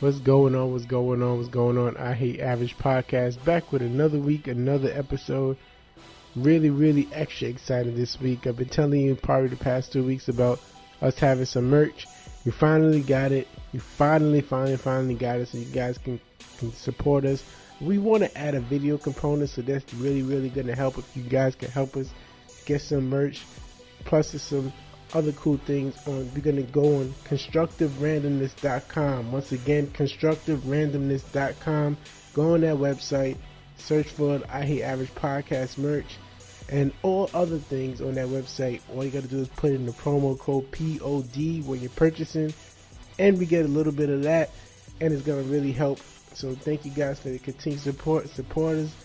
What's going on? What's going on? What's going on? I Hate Average Podcast back with another week, another episode. Really extra excited this week. I've been telling you probably the past 2 weeks about us having some merch. We finally got it. We finally got it so you guys can support us. We want to add a video component, so that's really going to help if you guys can help us get some merch. Plus there's some other cool things on. We're going to go on constructiverandomness.com. Once again, constructiverandomness.com. Go on that website, search for I Hate Average Podcast merch and all other things on that website. All you got to do is put in the promo code POD when you're purchasing, and we get a little bit of that, and it's going to really help. So thank you guys for the continued support us.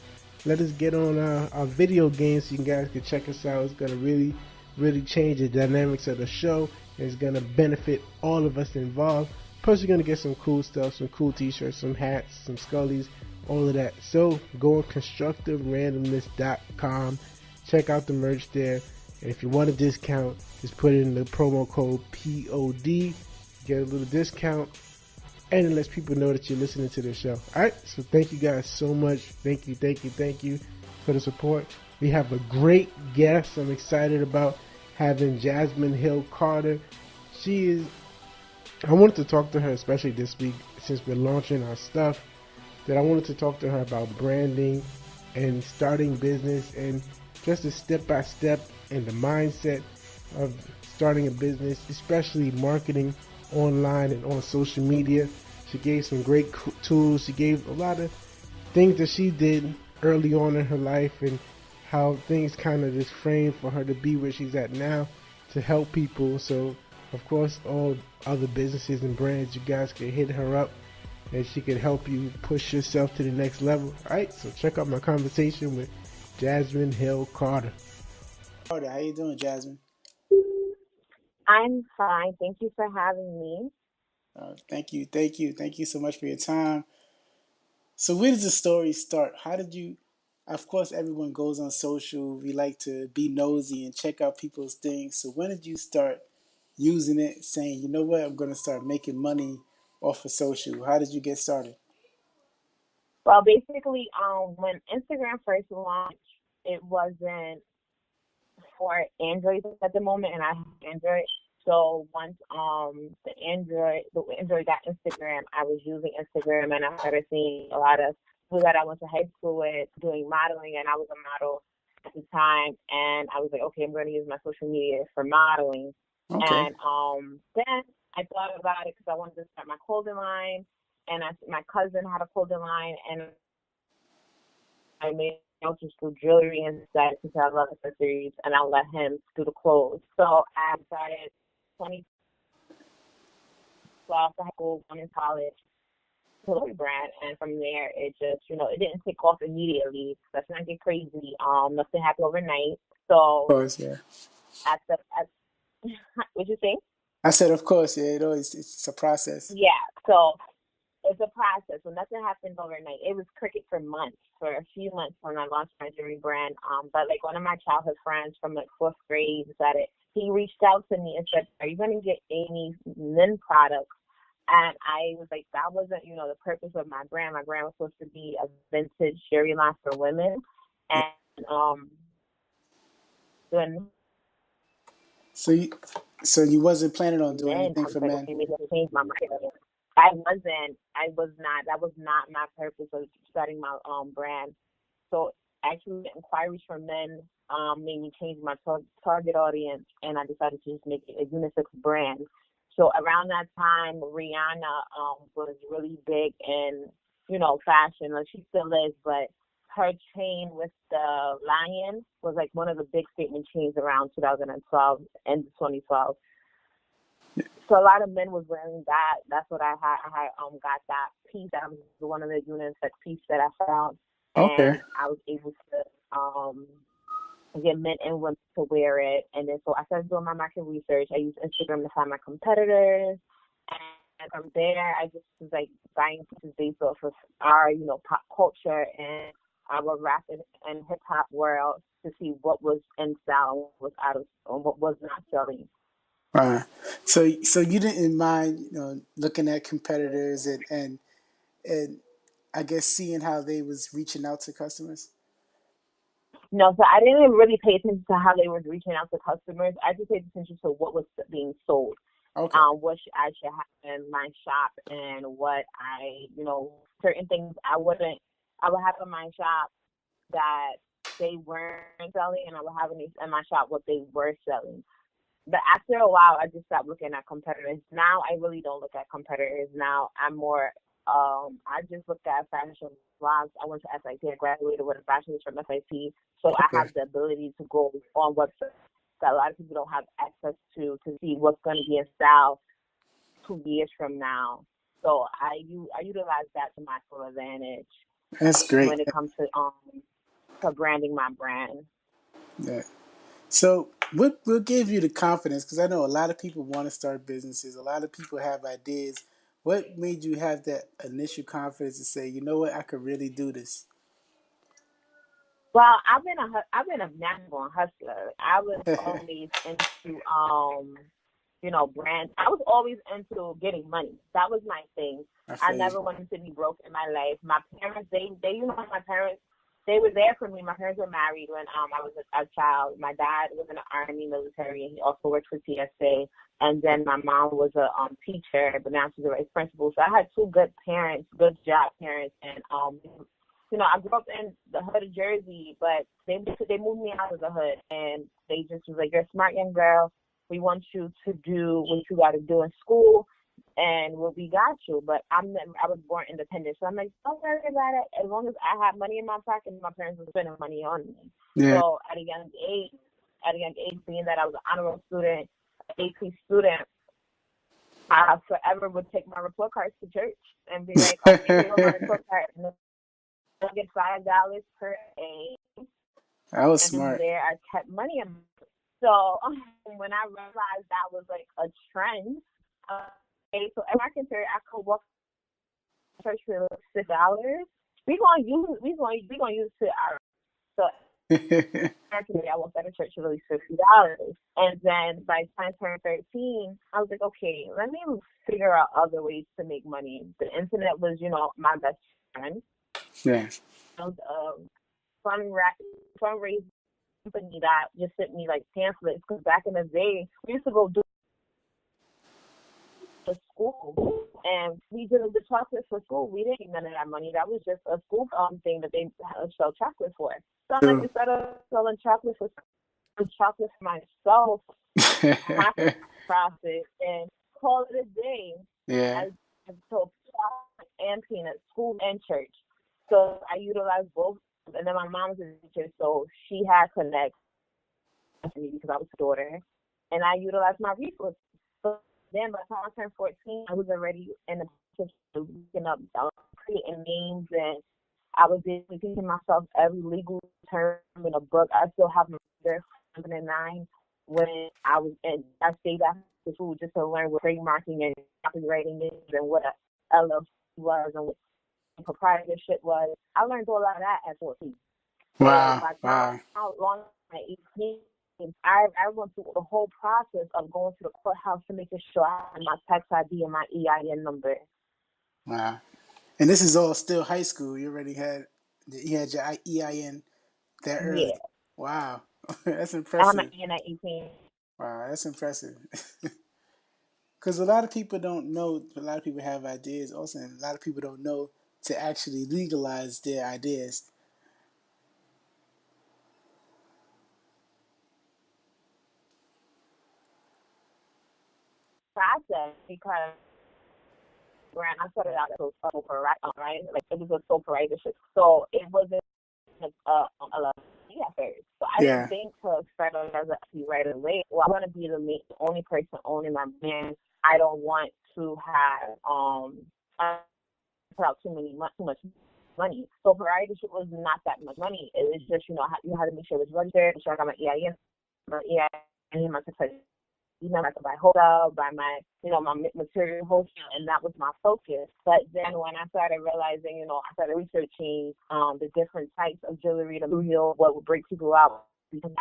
Let us get on our video games so you guys can check us out. It's going to really change the dynamics of the show, and it's going to benefit all of us involved. Plus you're going to get some cool stuff, some cool t-shirts, some hats, some scullies, all of that. So go on constructiverandomness.com, check out the merch there, and if you want a discount, just put in the promo code POD, get a little discount, and it lets people know that you're listening to the show. Alright, so thank you guys so much. Thank you for the support. We have a great guest I'm excited about having Jasmine Hill Carter. I wanted to talk to her, especially this week, since we're launching our stuff, that I wanted to talk to her about branding and starting business and just the step-by-step and the mindset of starting a business, especially marketing online and on social media. She gave some great tools. She gave a lot of things that she did early on in her life and how things kind of just framed for her to be where she's at now to help people. So, of course, all other businesses and brands, you guys can hit her up and she can help you push yourself to the next level. All right, so check out my conversation with Jasmine Hill Carter. How you doing, Jasmine? I'm fine. Thank you for having me. Thank you so much for your time. So where does the story start? How did you, of course, everyone goes on social. We like to be nosy and check out people's things. So when did you start using it, saying, you know what, I'm going to start making money off of social? How did you get started? Well, basically, when Instagram first launched, it wasn't for Android at the moment, and I have Android. So once the Android got Instagram, I was using Instagram, and I started seeing a lot of people that I went to high school with doing modeling, and I was a model at the time, and I was like, okay, I'm going to use my social media for modeling. Okay. And then I thought about it because I wanted to start my clothing line, and my cousin had a clothing line, and I made just do jewelry instead because I love accessories, and I'll let him do the clothes. So I started 2012 high school, one in college, jewelry brand, and from there it just, it didn't take off immediately. Let's not get crazy. Nothing happened overnight. So of course, yeah. What'd you think? I said, of course, yeah. It's a process. Yeah. So it's a process. So nothing happened overnight. It was cricket for a few months when I launched my jewelry brand. But like one of my childhood friends from like fourth grade decided, he reached out to me and said, are you going to get any men products? And I was like, that wasn't, the purpose of my brand. My brand was supposed to be a vintage jewelry line for women. And So you wasn't planning on doing anything for men? Okay, maybe I changed my mind. I was not. That was not my purpose of starting my brand. So actually, the inquiries from men made me change my target audience, and I decided to just make it a unisex brand. So around that time, Rihanna was really big in, fashion. Like she still is, but her chain with the lion was like one of the big statement chains around 2012 and 2012. So a lot of men was wearing that. That's what I had. I got that piece. That was one of the unisex pieces that I found. Okay. And I was able to get men and women to wear it. And then so I started doing my market research. I used Instagram to find my competitors. And from there, I just was like buying pieces based off of our, pop culture and our rap and hip hop world to see what was in style and what was out of, or what was not selling. So you didn't mind, looking at competitors and I guess seeing how they was reaching out to customers. No, so I didn't really pay attention to how they were reaching out to customers. I just paid attention to what was being sold, Okay. what I should have in my shop, and what certain things I would have in my shop that they weren't selling, and I would have in my shop what they were selling. But after a while, I just stopped looking at competitors. Now I really don't look at competitors. Now I'm more, I just look at fashion blogs. I went to SIT. I graduated with a bachelor's from SIT, so I Okay. have the ability to go on websites that a lot of people don't have access to see what's going to be in style 2 years from now. So I utilize that to my full advantage That's great. when it comes to branding my brand. Yeah. So what gave you the confidence? Because I know a lot of people want to start businesses. A lot of people have ideas. What made you have that initial confidence to say, you know what, I could really do this? Well, I've been a natural hustler. I was always into brand. I was always into getting money. That was my thing. I I feel you. never wanted to be broke in my life. My parents, they my parents, they were there for me. My parents were married when I was a child. My dad was in the army military, and he also worked for TSA. And then my mom was a teacher, but now she's a vice principal. So I had two good parents, good job parents, and I grew up in the hood of Jersey, but they moved me out of the hood, and they just was like, "You're a smart young girl. We want you to do what you got to do in school, and we got you." But I was born independent, so I'm like, don't worry about it. As long as I have money in my pocket, my parents were spending money on me. Yeah. So at a young age, being that I was an honor roll student, AP student, I forever would take my report cards to church and be like, "Okay, here go my report card." And I get $5 per A, I was and from smart. there I kept money in. So when I realized that was like a trend, okay, so if I can say I could walk to church for $6, we gonna use it our so actually I walked out of church for really $50. And then by the time I turned 13, I was like, okay, let me figure out other ways to make money. The internet was, my best friend. Yeah. I was fundraising company that just sent me like pamphlets because back in the day we used to go do the school and we did the chocolate for school. We didn't get none of that money. That was just a school thing that they sell chocolate for. So I'm like, True. instead of selling chocolate for myself, half profit and call it a day. Yeah. I sold chocolate and peanuts, school and church. So I utilized both. And then my mom's a teacher, so she had connects to me because I was a daughter, and I utilized my resources. So then by the time I turned 14, I was already in the process of looking up, creating names, and I was basically teaching myself every legal term in a book. I still have my 2009 when I stayed after school just to learn what trademarking and copywriting is and what a LLC was and what proprietorship was. I learned all of that at 14. So Wow. by the time Wow. I launched at 18, I went through the whole process of going to the courthouse to making sure I had my tax ID and my EIN number. Wow. And this is all still high school. You had your EIN that early. Yeah, Wow. That's I had my impressive. EIN at 18. Wow, that's impressive. Because a lot of people don't know. A lot of people have ideas also, and a lot of people don't know to actually legalize their ideas. Process because brand I started out as a sole proprietor, right? Like it was a sole proprietorship, so it wasn't a lot at first. So I didn't Yeah. think to start out as a right away. Well, I want to be the only person owning my brand. I don't want to have put out too much money. So proprietorship was not that much money. It was just you had to make sure it was registered, make sure I got my EIN, my success. I could buy wholesale, buy my my material wholesale, and that was my focus. But then when I started realizing, I started researching the different types of jewelry, the real what would break people out because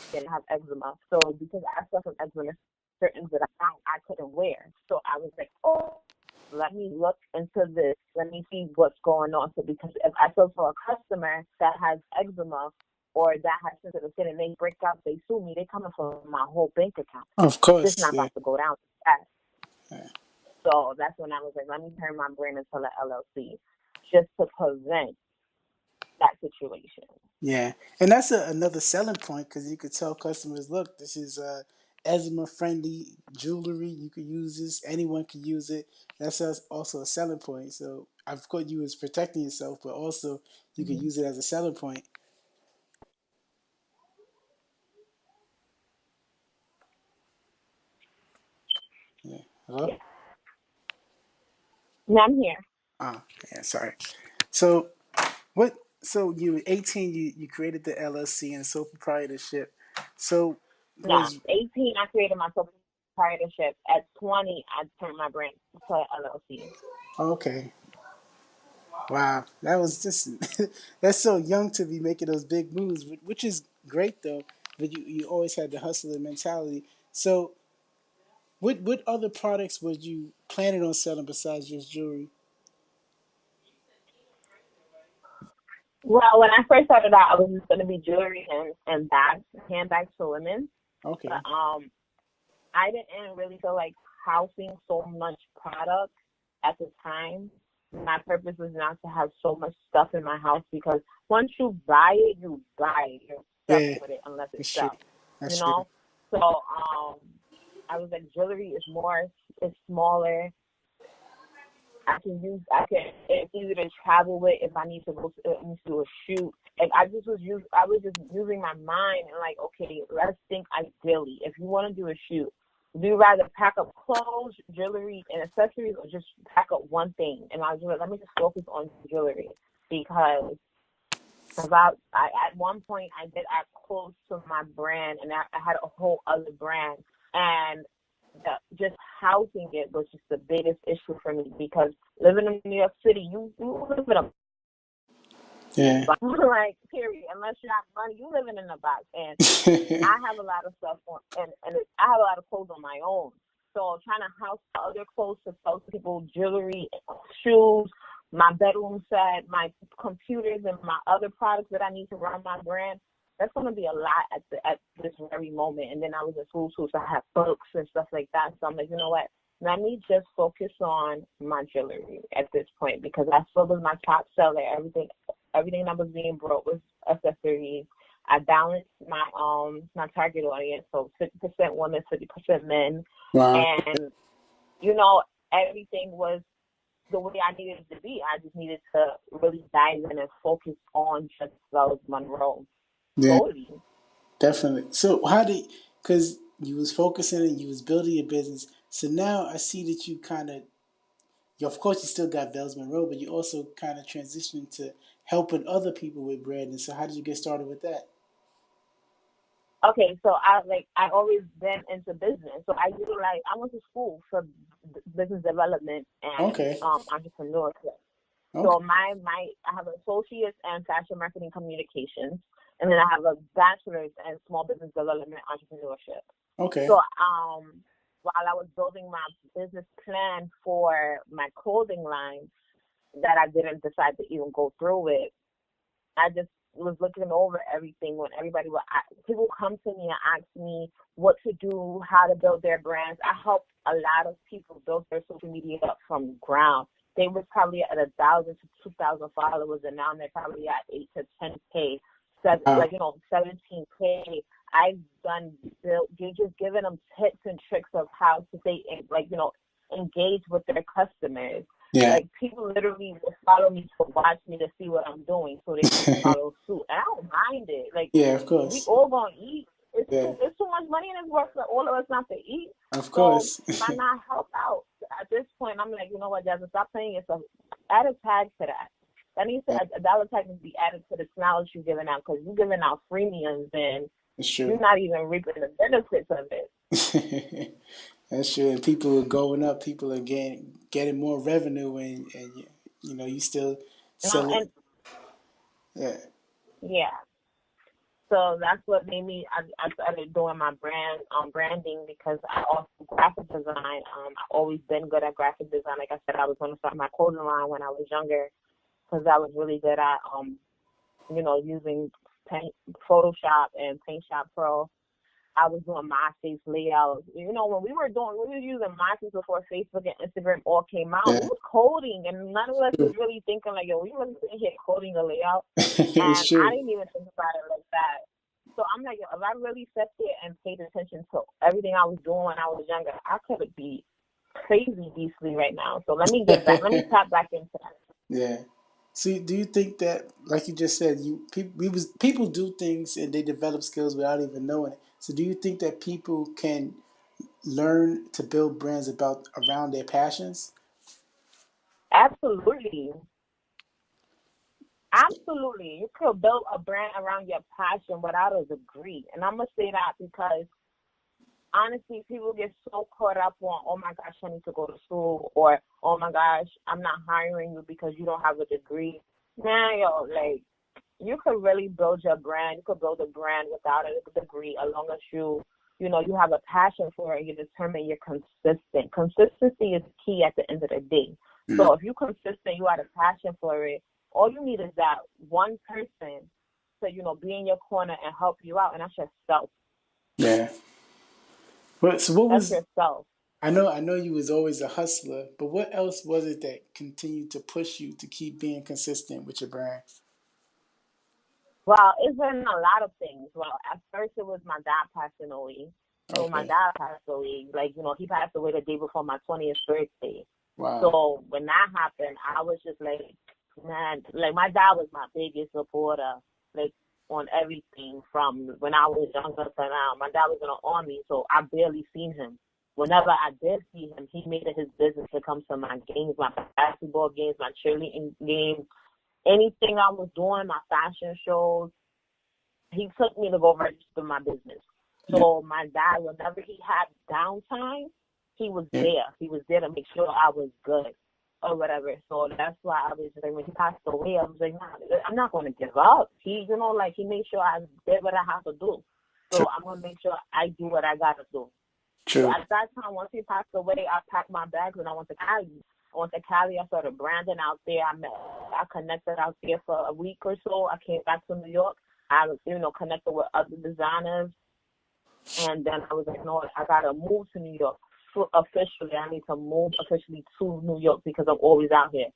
skin, I have eczema. So because I suffer from eczema, certain that I couldn't wear. So I was like, oh, let me look into this. Let me see what's going on. So because if I sell for a customer that has eczema or that has sensitive skin and they break out, they sue me, they coming for my whole bank account. Of It's course, not yeah. about to go down fast. Yeah. So that's when I was like, let me turn my brand into an LLC just to prevent that situation. Yeah, and that's another selling point because you could tell customers, look, this is eczema friendly jewelry. You could use this. Anyone can use it. That's also a selling point. So of course you was protecting yourself, but also you could Mm-hmm. use it as a selling point. Yeah. Hello. Yeah. Now I'm here. Oh, yeah. Sorry. So what? So you were 18. You created the LLC and sole proprietorship. So No, was 18, I created my sole proprietorship. At 20, I turned my brand to LLC. okay. Wow, that was just that's so young to be making those big moves, which is great though. But you always had the hustler mentality. So, what other products was you planning on selling besides just jewelry? Well, when I first started out, I was just going to be jewelry and bags, handbags for women. But Okay, I didn't really feel like housing so much product at the time. My purpose was not to have so much stuff in my house because once you buy it, you buy it. You're stuck yeah, with it unless it that's true. sells. You That's true. know? So I was like jewelry is more it's smaller. I can it's easy to travel with if I need to go to a shoot. And I was just using my mind and like, okay, let's think ideally. If you want to do a shoot, do you rather pack up clothes, jewelry, and accessories, or just pack up one thing? And I was like, let me just focus on jewelry because at one point I did add close to my brand, and I had a whole other brand, and just housing it was just the biggest issue for me because living in New York City, you live in a Yeah. box, like period. Unless you have money, you living in a box, and I have a lot of stuff on, and I have a lot of clothes on my own. So trying to house other clothes to sell to people, jewelry, shoes, my bedroom set, my computers, and my other products that I need to run my brand. That's going to be a lot at this very moment. And then I was in school too, so I have books and stuff like that. So I'm like, you know what? Let me just focus on my jewelry at this point because I still was my top seller. Everything that was being brought was accessories. I balanced my target audience, so 50% women, 50% men, Wow. and everything was the way I needed it to be. I just needed to really dive in and focus on just Velzmonroe Yeah, solely. definitely. So how did because you was focusing and you was building your business. So now I see that you kind of of course, you still got Velzmonroe, but you also kind of transitioned to helping other people with bread. And so, how did you get started with that? Okay, so I always been into business. So I went to school for business development and Okay, entrepreneurship. okay, So I have an associate's in fashion marketing communications, and then I have a bachelor's in small business development entrepreneurship. okay. So while I was building my business plan for my clothing line that I didn't decide to even go through with, I just was looking over everything when people come to me and ask me what to do, how to build their brands. I help a lot of people build their social media up from ground. They were probably at 1,000 to 2,000 followers, and now they're probably at 8 to 10K, Wow. 17K. I've just given them tips and tricks of how to stay engage with their customers. Yeah. Like people literally will follow me to watch me to see what I'm doing so they can follow suit. And I don't mind it. Like Yeah, of we course. all gonna eat. Yeah, It's too much money in this world for all of us not to eat. of So course. why not help out? At this point I'm like, you know what, Jasmine, stop playing yourself. Add a tag to that. That needs to Yeah, a dollar tag needs to be added to the knowledge you're giving out because you're giving out freemiums and that's you're true. not even reaping the benefits of it. That's true. And people are going up. People are getting more revenue, and you still You know, sell it. and Yeah. yeah. So that's what made me. I started doing my branding because I also graphic design. I've always been good at graphic design. Like I said, I was going to start my clothing line when I was younger because I was really good at using Photoshop and Paint Shop Pro. I was doing MySpace layouts. When we were using MySpace before Facebook and Instagram all came out, we was coding, and none of us was really thinking like, yo, we wasn't sitting here coding a layout. And It's true. I didn't even think about it like that. So I'm like, yo, if I really sat there and paid attention to everything I was doing when I was younger, I could be crazy beastly right now. So let me get back. Let me tap back into that. Yeah. See, do you think that, like you just said, people do things and they develop skills without even knowing it? So, do you think that people can learn to build brands around their passions? Absolutely. Absolutely. You could build a brand around your passion without a degree. And I'm going to say that because honestly, people get so caught up on, oh my gosh, I need to go to school, or oh my gosh, I'm not hiring you because you don't have a degree. Man, like, you could really build your brand. You could build a brand without a degree, as long as you have a passion for it. You determine you're consistent. Consistency is key at the end of the day. Mm-hmm. So if you're consistent, you have a passion for it. All you need is that one person to, be in your corner and help you out, and that's yourself. Yeah. But so what That's was yourself. I know you was always a hustler, but what else was it that continued to push you to keep being consistent with your brand? Well, it's been a lot of things. Well, at first it was my dad passing away. So my Okay. dad passed away. Like, he passed away the day before my 20th birthday. Wow. So when that happened, I was just like, man, like my dad was my biggest supporter, like on everything from when I was younger to now. My dad was in the army, so I barely seen him. Whenever I did see him, he made it his business to come to my games, my basketball games, my cheerleading games, anything I was doing, my fashion shows. He took me to go register my business. So my dad, whenever he had downtime, he was there. He was there to make sure I was good or whatever. So that's why I was like, when he passed away, I was like, nah, I'm not going to give up. He, he made sure I did what I have to do. So I'm going to make sure I do what I got to do. True. So at that time, once he passed away, I packed my bags and I went to Cali. I started branding out there. I connected out there for a week or so. I came back to New York. I was, connected with other designers. And then I was like, no, I got to move to New York officially. I need to move officially to New York because I'm always out here.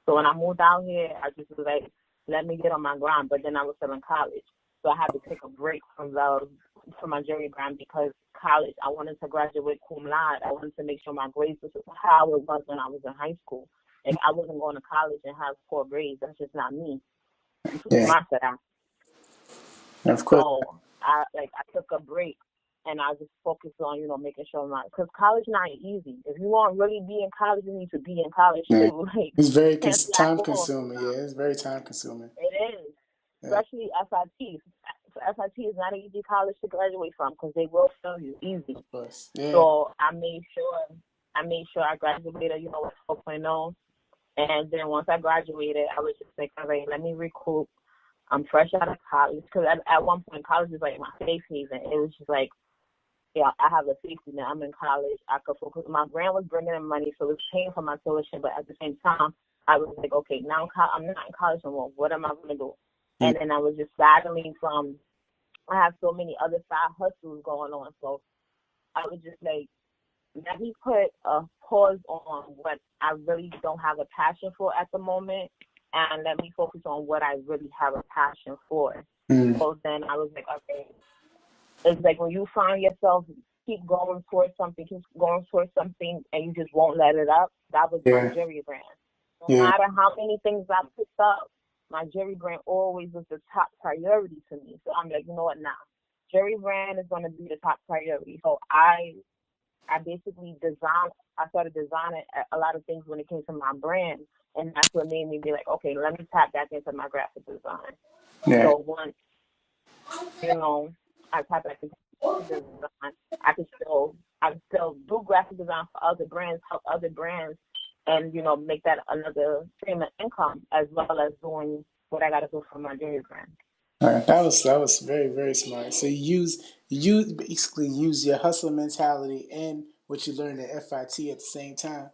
So when I moved out here, I just was like, let me get on my grind. But then I was still in college. So I had to take a break from my jury brand because college, I wanted to graduate cum laude. I wanted to make sure my grades was how it was when I was in high school. Like, I wasn't going to college and have poor grades. That's just not me. I'm too smart for that. Of course. So I took a break and I just focused on, making sure because college not easy. If you want to really be in college, you need to be in college too. Like, it's very time consuming. Yeah, it's very time consuming. It is, especially SIT. SIT is not an easy college to graduate from because they will fail you easy. Of course. Yeah. So I made sure I graduated, with 4.0. And then once I graduated, I was just like, all right, let me recoup. I'm fresh out of college because at one point college was like my safe haven. It was just like, yeah, I have a safety net. I'm in college. I could focus. My brand was bringing in money, so it was paying for my tuition. But at the same time, I was like, okay, now I'm not in college no more. What am I going to do? And then I was just battling from, I have so many other side hustles going on. So I was just like, let me put a pause on what I really don't have a passion for at the moment, and let me focus on what I really have a passion for. So then I was like, okay, it's like when you find yourself keep going towards something, and you just won't let it up. That was my jury brand. No matter how many things I picked up, my jury brand always was the top priority to me. So I'm like, you know what, now jury brand is going to be the top priority. So I basically started designing a lot of things when it came to my brand. And that's what made me be like, okay, let me tap back into my graphic design. Yeah. So once, I tap back into graphic design, I could still do graphic design for other brands, help other brands, and, make that another stream of income as well as doing what I got to do for my jewelry brand. All right, that was very very smart. So you basically use your hustle mentality and what you learned at FIT at the same time.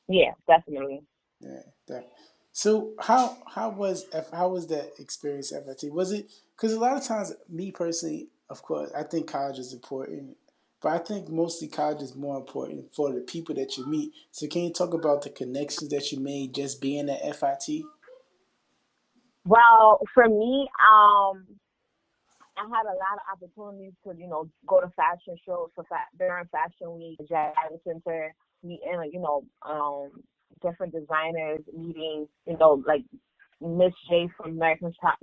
Yeah, definitely. Yeah, that. So how was that experience at FIT? Was it because a lot of times, me personally, of course, I think college is important, but I think mostly college is more important for the people that you meet. So can you talk about the connections that you made just being at FIT? Well, for me, I had a lot of opportunities to, go to fashion shows during Fashion Week, the Jazz Center, meeting, different designers, meeting, like Miss J from American's Top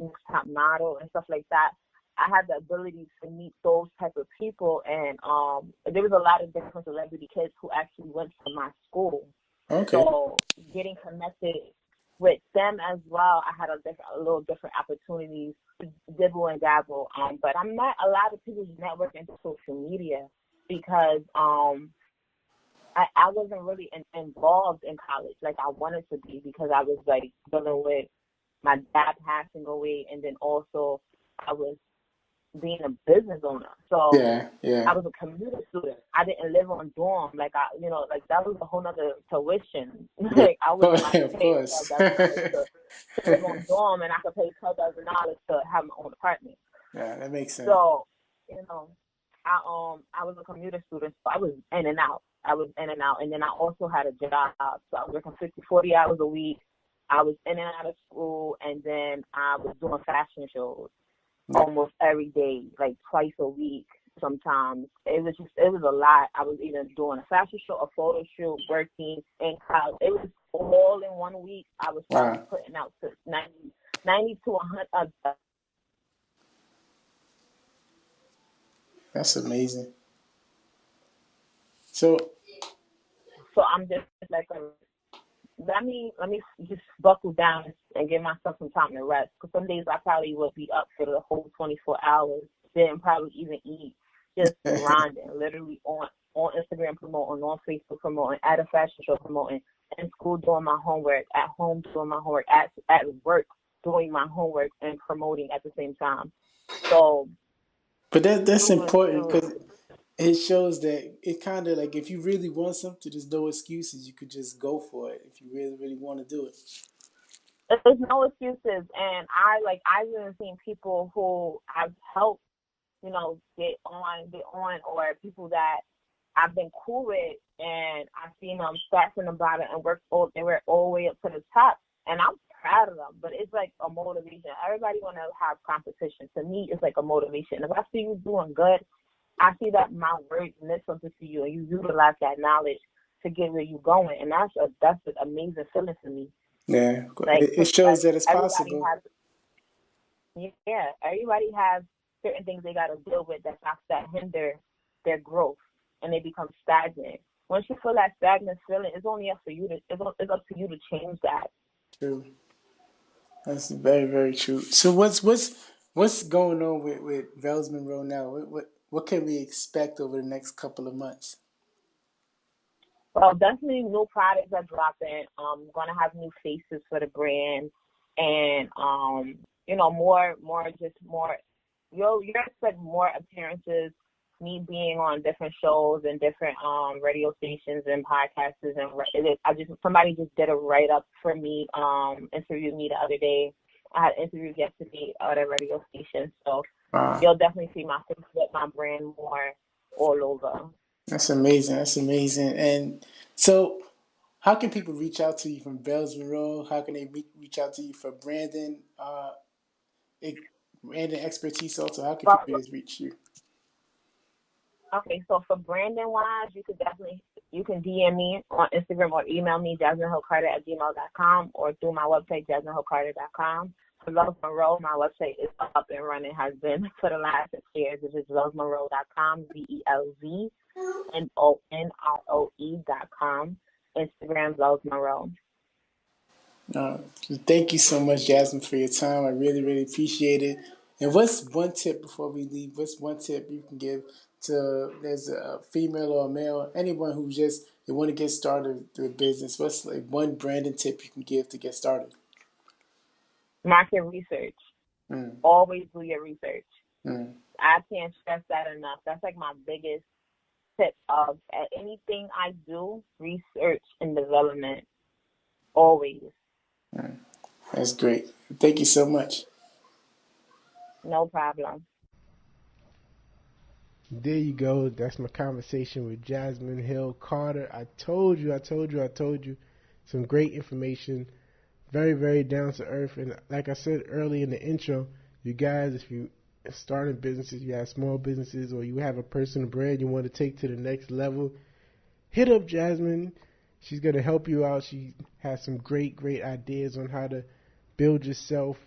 Model and stuff like that. I had the ability to meet those type of people, and there was a lot of different celebrity kids who actually went to my school. Okay. So getting connected with them as well, I had a little different opportunities to dibble and dabble. But I'm not a lot of people's networking through social media because I wasn't really involved in college like I wanted to be because I was like dealing with my dad passing away, and then also I was being a business owner. So Yeah, yeah. I was a commuter student. I didn't live on dorm. Like like that was a whole nother tuition. Yeah, Like I wasn't about to of pay course. $12,000 to live on dorm, and I could pay $12,000 to have my own apartment. Yeah, that makes sense. So, you know, I was a commuter student, so I was in and out. I was in and out, and then I also had a job. So I was working 50, 40 hours a week. I was in and out of school, and then I was doing fashion shows Yeah. almost every day, like twice a week. Sometimes it was a lot. I was either doing a fashion show, a photo shoot, working in college. It was all in 1 week. I was probably Wow, putting out to 90 to 100. that's amazing. So, So I'm just like, let me just buckle down and give myself some time to rest. Because some days I probably would be up for the whole 24 hours, didn't probably even eat, just grinding, literally on Instagram promoting, on Facebook promoting, at a fashion show promoting, in school doing my homework, at home doing my homework, at work doing my homework and promoting at the same time. So but it that's was, important because it shows that it kind of like if you really want something, there's no excuses. You could just go for it if you really, really want to do it. there's no excuses. And I've even seen people who I've helped, get on, or people that I've been cool with, and I've seen them start from the bottom and they were all the way up to the top, and I'm proud of them. But it's like a motivation. Everybody want to have competition. To me, it's like a motivation. If I see you doing good, I see that my words meant something to you, and you utilize that knowledge to get where you're going, and that's an amazing feeling for me. Yeah, Like, it 'cause, shows like that it's everybody possible. has, yeah, everybody has certain things they got to deal with that hinder their growth, and they become stagnant. Once you feel that stagnant feeling, it's only up for you to it's up to you to change that. True. That's very, very true. So what's going on with Velzmonroe now? What can we expect over the next couple of months? Well, definitely new products are dropping. Gonna have new faces for the brand, and more. You'll expect more appearances. Me being on different shows and different radio stations and podcasts, and somebody just did a write up for me. Interviewed me the other day. I had interviews yesterday at a radio station, so Wow, you'll definitely see my face with my brand more all over. that's amazing. That's amazing. And so, how can people reach out to you from Velzmonroe? How can they reach out to you for Brandon? Brandon expertise also. How can But people reach you? okay, so for branding wise, you can DM me on Instagram or email me jasminehillcarter@gmail.com, or through my website jasminehillcarter.com. For Love Monroe, my website is up and running, has been for the last 6 years. It is velzmonroe.com, velzmonroe.com. Instagram Love Monroe. Uh, Thank you so much, Jasmine, for your time. I really, really appreciate it. And what's one tip before we leave? What's one tip you can give to there's a female or a male, anyone who just they want to get started with business? What's like one branding tip you can give to get started? Market research. Mm. Always do your research. Mm. I can't stress that enough. That's like my biggest tip of anything I do, research and development. Always. Mm. That's great. Thank you so much. No problem. There you go. That's my conversation with Jasmine Hill Carter. I told you. Some great information. Very, very down to earth. And like I said early in the intro, you guys, if you starting businesses, you have small businesses, or you have a personal brand you want to take to the next level, hit up Jasmine. She's going to help you out. She has some great, great ideas on how to build yourself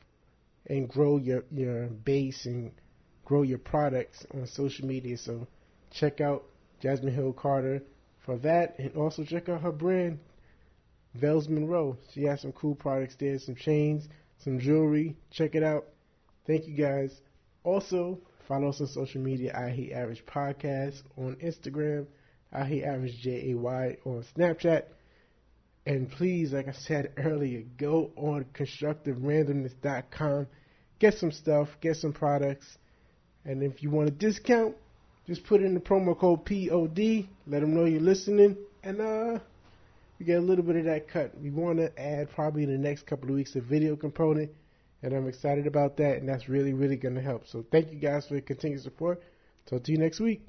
and grow your base and grow your products on social media. So check out Jasmine Hill Carter for that, and also check out her brand, Velzmonroe. She has some cool products there, some chains, some jewelry. Check it out. Thank you guys. Also, follow us on social media, I Hate Average Podcast on Instagram, I Hate Average JAY on Snapchat. And please, like I said earlier, go on constructiverandomness.com. Get some stuff, get some products. And if you want a discount, just put in the promo code POD. Let them know you're listening. And you get a little bit of that cut. We want to add probably in the next couple of weeks a video component. And I'm excited about that. And that's really, really going to help. So thank you guys for your continued support. Talk to you next week.